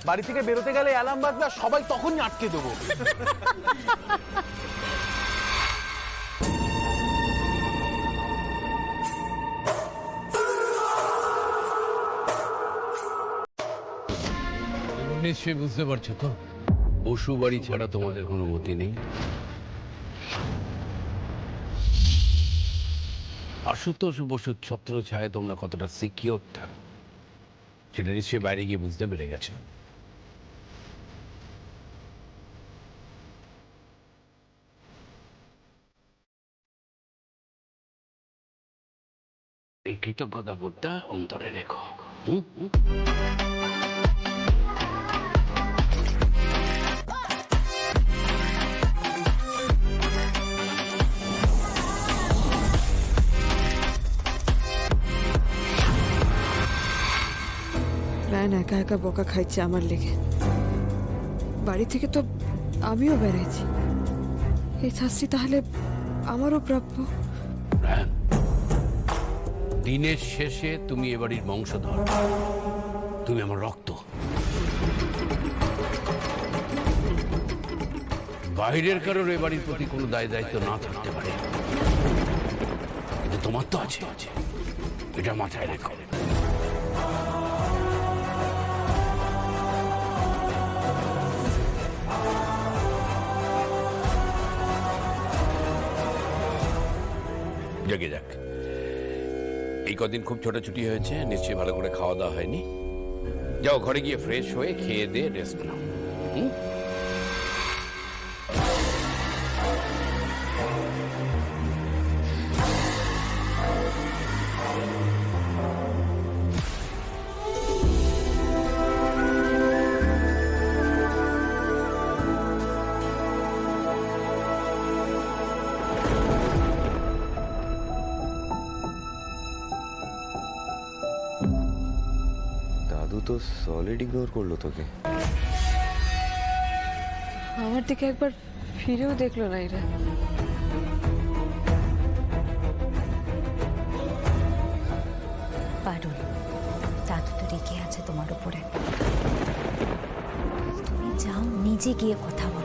বাড়ি থেকে বেরোতে গেলে অ্যালার্ম বাজবে আর সবাই তখনই আটকে দেবো। নিশ্চয়ই বুঝতে পারছো তো, বসু বাড়ি ছাড়া তোমাদের কোনো গতি নেই। আশুতোষ বসুর ছত্র ছায় তোমরা কতটা সিকিওর থাকো সেটা নিশ্চয়ই বাইরে গিয়ে বুঝতে পেরে গেছে। এই কৃতজ্ঞতা বোধটা অন্তরে রেখো। রায়ন একা একা বকা খাইছে আমার লেগে। বাড়ি থেকে তো আমিও বেড়াইছি, এই শাস্তি তাহলে আমারও প্রাপ্য। রায়ন, দিনের শেষে তুমি এ বাড়ির বংশধর, তুমি আমার রক্ত। বাইরের কারোর এ বাড়ির প্রতি কোনো দায় দায়িত্ব না থাকতে পারে, কিন্তু তোমার তো আছে, এটা মাথায় রেখো। জেগে যাক। এই কদিন খুব ছোটাছুটি হয়েছে, নিশ্চয়ই ভালো করে খাওয়া দাওয়া হয়নি। যাও ঘরে গিয়ে ফ্রেশ হয়ে খেয়ে দিয়ে রেস্ট নাও। দাদু তো সলিড ইগনোর করলো তোকে। আমার দিকে একবার ফিরেও দেখলো না এরা। পারুল, দাদু তো রেগে আছে তোমার উপরে। তুমি যাও, নিজে গিয়ে কথা বলো।